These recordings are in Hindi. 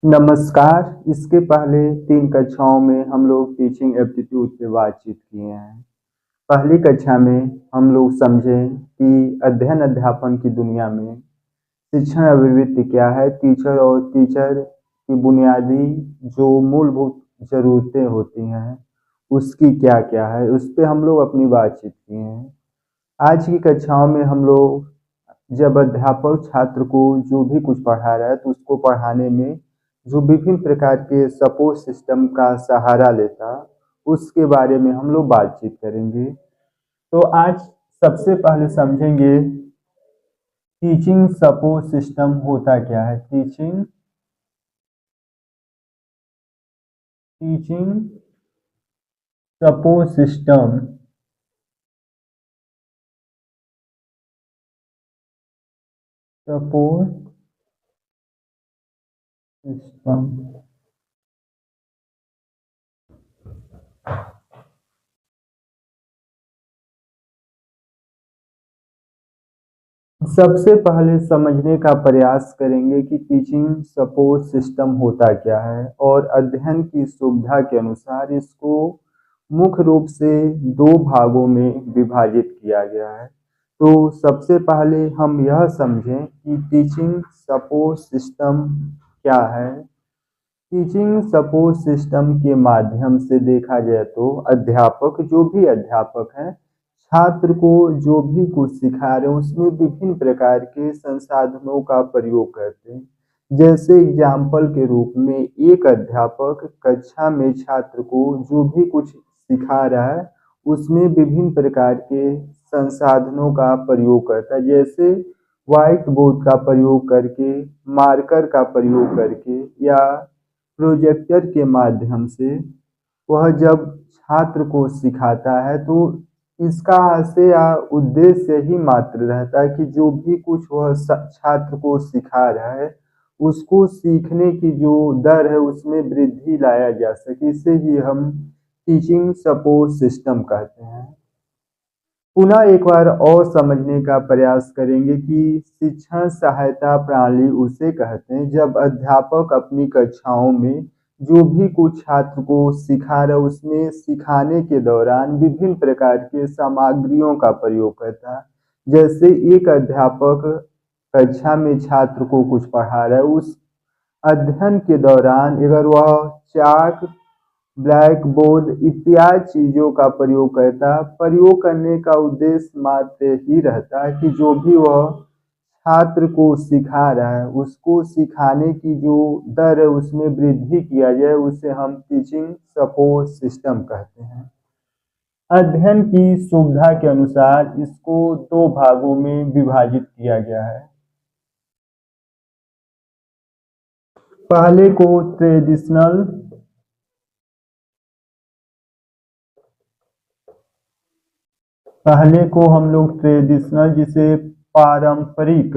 नमस्कार। इसके पहले 3 कक्षाओं में हम लोग टीचिंग एप्टीट्यूड पे बातचीत किए हैं। पहली कक्षा में हम लोग समझे कि अध्ययन अध्यापन की दुनिया में शिक्षण अभिवृत्ति क्या है, टीचर और टीचर की बुनियादी जो मूलभूत ज़रूरतें होती हैं, उसकी क्या-क्या है, उस पे हम लोग अपनी बातचीत किए हैं। आज की कक्षाओं में हम लोग जब अध्यापक छात्र को जो भी कुछ पढ़ा रहा है तो उसको पढ़ाने में जो विभिन्न प्रकार के सपोर्ट सिस्टम का सहारा लेता, उसके बारे में हम लोग बातचीत करेंगे। तो आज सबसे पहले समझेंगे टीचिंग सपोर्ट सिस्टम होता क्या है। Teaching support system support system सबसे पहले समझने का प्रयास करेंगे कि टीचिंग सपोर्ट सिस्टम होता क्या है और अध्ययन की सुविधा के अनुसार इसको मुख्य रूप से 2 भागों में विभाजित किया गया है। तो सबसे पहले हम यह समझें कि टीचिंग सपोर्ट सिस्टम क्या है। टीचिंग सपोर्ट सिस्टम के माध्यम से देखा जाए तो अध्यापक जो भी अध्यापक हैं, छात्र को जो भी कुछ सिखा रहे हैं उसमें विभिन्न प्रकार के संसाधनों का प्रयोग करते हैं। जैसे एग्जाम्पल के रूप में एक अध्यापक कक्षा में छात्र को जो भी कुछ सिखा रहा है उसमें विभिन्न प्रकार के संसाधनों का प्रयोग करता है। जैसे व्हाइट बोर्ड का प्रयोग करके, मार्कर का प्रयोग करके या प्रोजेक्टर के माध्यम से वह जब छात्र को सिखाता है तो इसका आशय या उद्देश्य ही मात्र रहता है कि जो भी कुछ वह छात्र को सिखा रहा है उसको सीखने की जो दर है उसमें वृद्धि लाया जा सके। इसे ही हम टीचिंग सपोर्ट सिस्टम कहते हैं। पुनः एक बार और समझने का प्रयास करेंगे कि शिक्षण सहायता प्रणाली उसे कहते हैं जब अध्यापक अपनी कक्षाओं में जो भी कुछ छात्र को सिखा रहा है उसमें सिखाने के दौरान विभिन्न प्रकार के सामग्रियों का प्रयोग करता है। जैसे एक अध्यापक कक्षा में छात्र को कुछ पढ़ा रहा है, उस अध्ययन के दौरान अगर वह चाक, ब्लैक बोर्ड इत्यादि चीज़ों का प्रयोग करता, प्रयोग करने का उद्देश्य मात्र ही रहता है कि जो भी वह छात्र को सिखा रहा है उसको सिखाने की जो दर है उसमें वृद्धि किया जाए, उसे हम टीचिंग सपोर्ट सिस्टम कहते हैं। अध्ययन की सुविधा के अनुसार इसको 2 भागों में विभाजित किया गया है। पहले को ट्रेडिशनल पहले को हम लोग ट्रेडिशनल जिसे पारंपरिक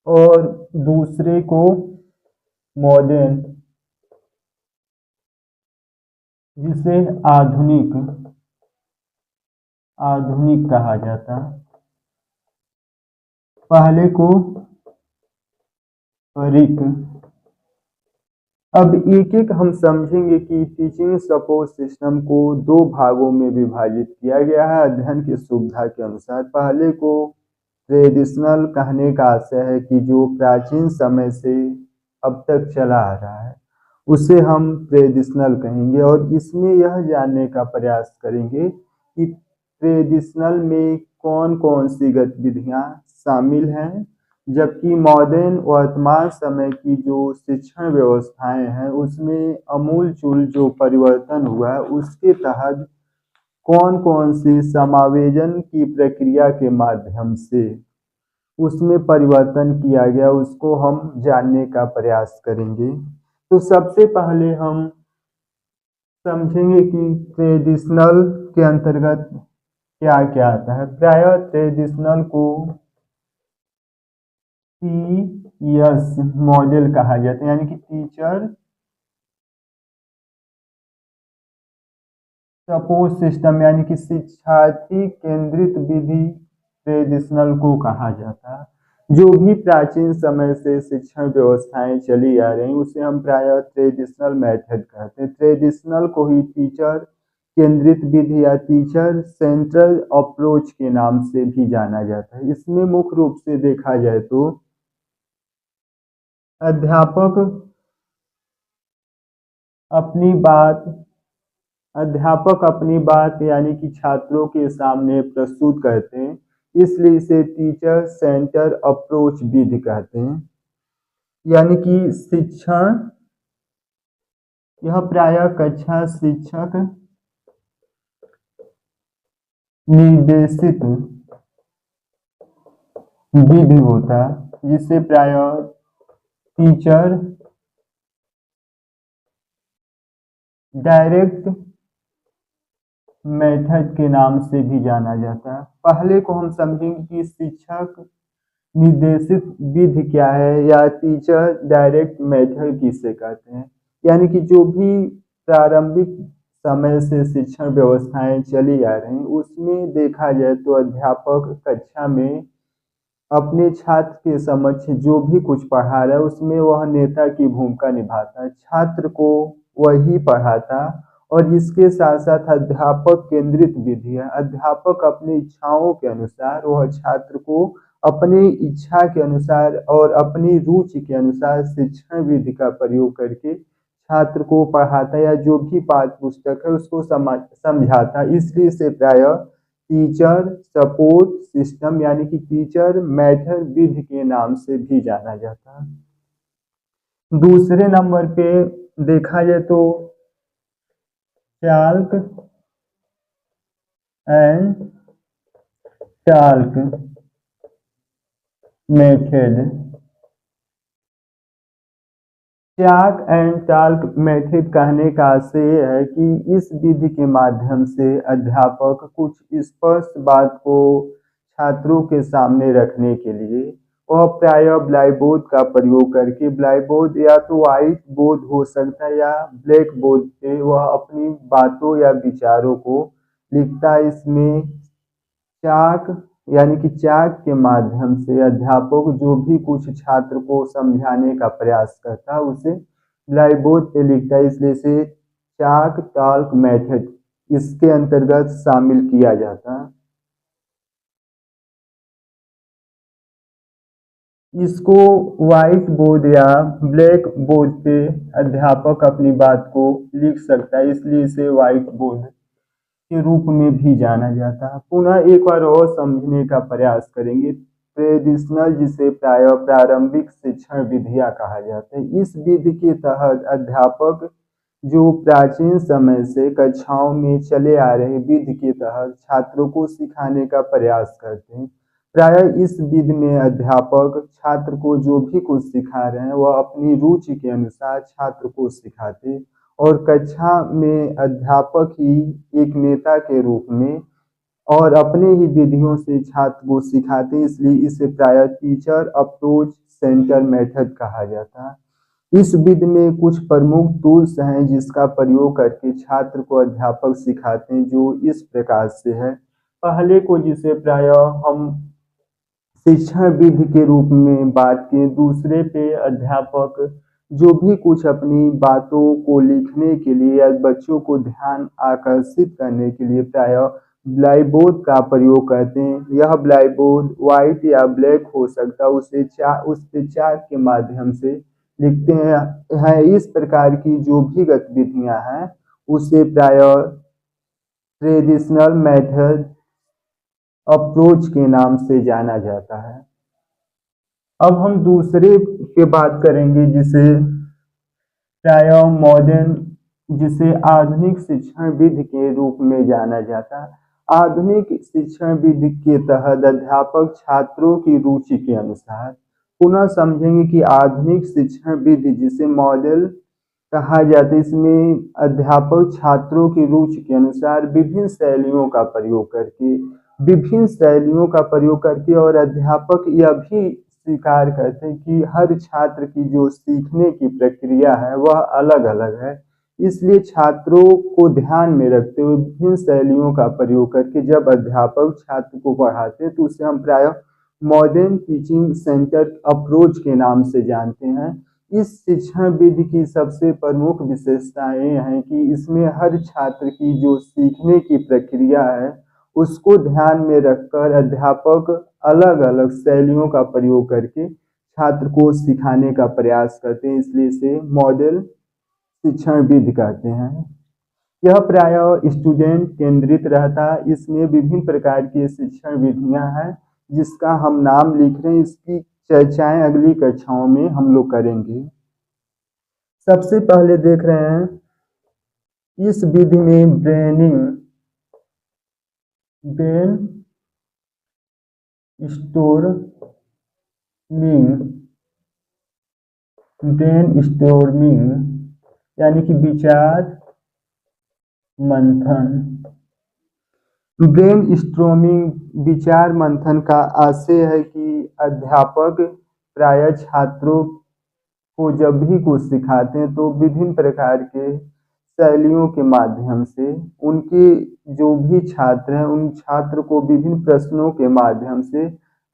और दूसरे को मॉडर्न जिसे आधुनिक आधुनिक कहा जाता है। पहले को परिक। अब एक एक हम समझेंगे कि टीचिंग सपोर्ट सिस्टम को 2 भागों में विभाजित किया गया है अध्ययन की सुविधा के अनुसार। पहले को ट्रेडिशनल कहने का आशय है कि जो प्राचीन समय से अब तक चला आ रहा है उसे हम ट्रेडिशनल कहेंगे और इसमें यह जानने का प्रयास करेंगे कि ट्रेडिशनल में कौन कौन सी गतिविधियां शामिल हैं, जबकि मॉडर्न वर्तमान समय की जो शिक्षण व्यवस्थाएं हैं उसमें अमूलचूल जो परिवर्तन हुआ है उसके तहत कौन कौन सी समावेशन की प्रक्रिया के माध्यम से उसमें परिवर्तन किया गया उसको हम जानने का प्रयास करेंगे। तो सबसे पहले हम समझेंगे कि ट्रेडिशनल के अंतर्गत क्या क्या आता है। प्रायः ट्रेडिशनल को टीएस मॉडल कहा जाता है, यानी कि टीचर सपोर्ट सिस्टम, यानी कि शिक्षार्थी केंद्रित विधि ट्रेडिशनल को कहा जाता है। जो भी प्राचीन समय से शिक्षण व्यवस्थाएं चली आ रही उसे हम प्रायः ट्रेडिशनल मेथड कहते हैं। ट्रेडिशनल को ही टीचर केंद्रित विधि या टीचर सेंट्रल अप्रोच के नाम से भी जाना जाता है। इसमें मुख्य रूप से देखा जाए तो अध्यापक अपनी बात यानी कि छात्रों के सामने प्रस्तुत करते हैं, इसलिए इसे टीचर सेंटर अप्रोच विधि कहते हैं। यानी कि शिक्षण यह प्रायः कक्षा शिक्षक निर्देशित विधि होता है, जिसे प्रायः टीचर डायरेक्ट मेथड के नाम से भी जाना जाता है। पहले को हम समझेंगे कि शिक्षक निर्देशित विधि क्या है या टीचर डायरेक्ट मेथड किसे कहते हैं। यानी कि जो भी प्रारंभिक समय से शिक्षण व्यवस्थाएं चली आ रही उसमें देखा जाए तो अध्यापक कक्षा में अपने छात्र के समक्ष जो भी कुछ पढ़ा रहा है उसमें वह नेता की भूमिका निभाता है, छात्र को वही पढ़ाता। और इसके साथ साथ अध्यापक केंद्रित विधि है। अध्यापक अपनी इच्छाओं के अनुसार वह छात्र को अपनी इच्छा के अनुसार और अपनी रुचि के अनुसार शिक्षण विधि का प्रयोग करके छात्र को पढ़ाता या जो भी पाठ्य पुस्तक है उसको समझाता। इसलिए इसे प्रायः टीचर सपोर्ट सिस्टम यानी कि टीचर मेथड विधि के नाम से भी जाना जाता है। दूसरे नंबर पे देखा जाए तो chalk and talk method. Chalk and talk method कहने का आशय है कि इस विधि के माध्यम से अध्यापक कुछ स्पष्ट बात को छात्रों के सामने रखने के लिए वह प्रायः ब्लैक बोर्ड का प्रयोग करके, ब्लैक बोर्ड या तो व्हाइट बोर्ड हो सकता है या ब्लैक बोर्ड पे वह अपनी बातों या विचारों को लिखता है। इसमें चाक यानी कि चाक के माध्यम से अध्यापक जो भी कुछ छात्र को समझाने का प्रयास करता है उसे ब्लैक बोर्ड पे लिखता है, इसलिए इसे चाक टाल्क मेथड इसके अंतर्गत शामिल किया जाता है। इसको व्हाइट बोर्ड या ब्लैक बोर्ड पे अध्यापक अपनी बात को लिख सकता है, इसलिए इसे व्हाइट बोर्ड के रूप में भी जाना जाता है। पुनः एक बार और समझने का प्रयास करेंगे। ट्रेडिशनल जिसे प्रायः प्रारंभिक शिक्षण विधियां कहा जाता है, इस विधि के तहत अध्यापक जो प्राचीन समय से कक्षाओं में चले आ रहे विधि के तहत छात्रों को सिखाने का प्रयास करते हैं। प्रायः इस विधि में अध्यापक छात्र को जो भी कुछ सिखा रहे हैं वह अपनी रुचि के अनुसार छात्र को सिखाते और कक्षा में अध्यापक ही एक नेता के रूप में और अपने ही विधियों से छात्र को सिखाते, इसलिए इसे प्रायः टीचर अप्रोच सेंटर मेथड कहा जाता है। इस विधि में कुछ प्रमुख टूल्स हैं जिसका प्रयोग करके छात्र को अध्यापक सिखाते हैं, जो इस प्रकार से है। पहले को जिसे प्रायः हम शिक्षण विधि के रूप में बात की, दूसरे पे अध्यापक जो भी कुछ अपनी बातों को लिखने के लिए या बच्चों को ध्यान आकर्षित करने के लिए प्रायः ब्लैक बोर्ड का प्रयोग करते हैं। यह ब्लैक बोर्ड व्हाइट या ब्लैक हो सकता है, उस पे चार्ट के माध्यम से लिखते हैं। इस प्रकार की जो भी गतिविधियां हैं उसे प्रायः ट्रेडिशनल मेथड अप्रोच के नाम से जाना जाता है। अब हम दूसरे पे बात करेंगे जिसे प्रायः मॉडर्न जिसे आधुनिक शिक्षण विधि के रूप में जाना जाता है। आधुनिक शिक्षण विधि के तहत अध्यापक छात्रों की रुचि के अनुसार, पुनः समझेंगे कि आधुनिक शिक्षण विधि जिसे मॉडल कहा जाता है, इसमें अध्यापक छात्रों की रुचि के अनुसार विभिन्न शैलियों का प्रयोग करके और अध्यापक यह भी स्वीकार करते हैं कि हर छात्र की जो सीखने की प्रक्रिया है वह अलग अलग है, इसलिए छात्रों को ध्यान में रखते हुए विभिन्न शैलियों का प्रयोग करके जब अध्यापक छात्र को पढ़ाते हैं तो उसे हम प्रायः मॉडर्न टीचिंग सेंटर अप्रोच के नाम से जानते हैं। इस शिक्षण विधि की सबसे प्रमुख विशेषताएं ये हैं कि इसमें हर छात्र की जो सीखने की प्रक्रिया है उसको ध्यान में रखकर अध्यापक अलग अलग शैलियों का प्रयोग करके छात्र को सिखाने का प्रयास करते हैं, इसलिए इसे मॉडल शिक्षण विधि कहते हैं। यह प्रायः स्टूडेंट केंद्रित रहता है। इसमें विभिन्न प्रकार की शिक्षण विधियां हैं जिसका हम नाम लिख रहे हैं, इसकी चर्चाएं अगली कक्षाओं में हम लोग करेंगे। सबसे पहले देख रहे हैं इस विधि में ब्रेन स्टोर्मिंग यानी कि विचार मंथन। ब्रेन स्टोर्मिंग विचार मंथन का आशय है कि अध्यापक प्रायः छात्रों को जब भी कुछ सिखाते हैं तो विभिन्न प्रकार के शैलियों के माध्यम से उनके जो भी छात्र हैं उन छात्र को विभिन्न प्रश्नों के माध्यम से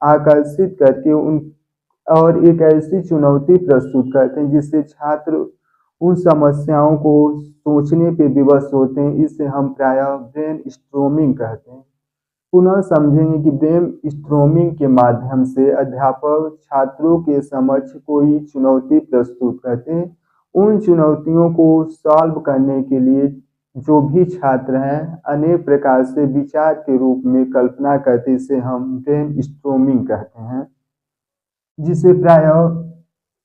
आकर्षित करके उन और एक ऐसी चुनौती प्रस्तुत करते हैं जिससे छात्र उन समस्याओं को सोचने पे विवश होते हैं। इसे हम प्रायः ब्रेन स्टोर्मिंग कहते हैं। पुनः समझेंगे कि ब्रेन स्टोर्मिंग के माध्यम से अध्यापक छात्रों के समक्ष कोई चुनौती प्रस्तुत करते हैं। उन चुनौतियों को सॉल्व करने के लिए जो भी छात्र हैं अनेक प्रकार से विचार के रूप में कल्पना करते, इसे हम ब्रेन स्टोर्मिंग कहते हैं, जिसे प्रायः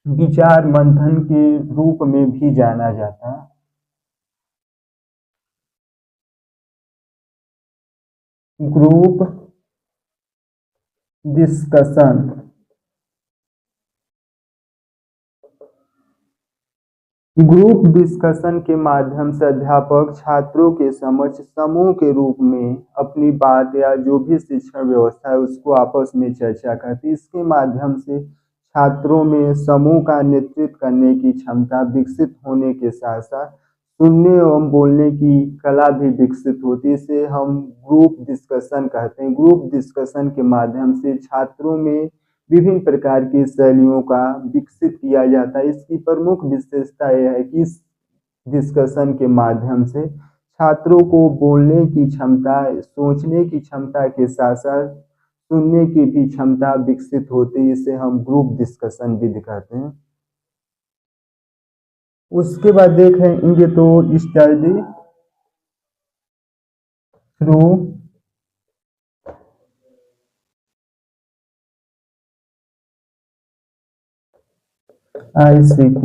विचार मंथन के रूप में भी जाना जाता है। Group discussion. ग्रुप डिस्कशन के माध्यम से अध्यापक छात्रों के समक्ष समूह के रूप में अपनी बात या जो भी शिक्षण व्यवस्था है उसको आपस में चर्चा करती। इसके माध्यम से छात्रों में समूह का नेतृत्व करने की क्षमता विकसित होने के साथ साथ सुनने एवं बोलने की कला भी विकसित होती है। इसे हम ग्रुप डिस्कशन कहते हैं। ग्रुप डिस्कशन के माध्यम से छात्रों में विभिन्न प्रकार की शैलियों का विकसित किया जाता है। इसकी प्रमुख विशेषता यह है कि इस डिस्कशन के माध्यम से छात्रों को बोलने की क्षमता, सोचने की क्षमता के साथ साथ सुनने की भी क्षमता विकसित होती है। इसे हम ग्रुप डिस्कशन विधि कहते हैं। उसके बाद देखेंगे तो study through ICT।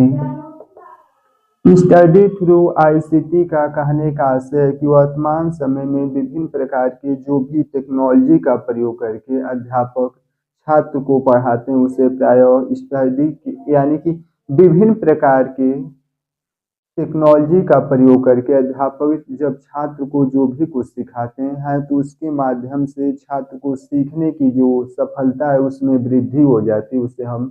Study through ICT का कहने का आशय है कि वर्तमान समय में विभिन्न प्रकार के जो भी टेक्नोलॉजी का प्रयोग करके अध्यापक छात्र को पढ़ाते हैं उसे प्रायः स्टडी यानी कि विभिन्न प्रकार के टेक्नोलॉजी का प्रयोग करके अध्यापक जब छात्र को जो भी कुछ सिखाते हैं तो उसके माध्यम से छात्र को सीखने की जो सफलता है उसमें वृद्धि हो जाती है। उसे हम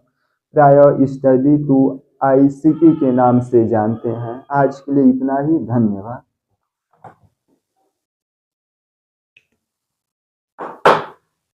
प्रायः स्टडी टू ICT के नाम से जानते हैं। आज के लिए इतना ही, धन्यवाद।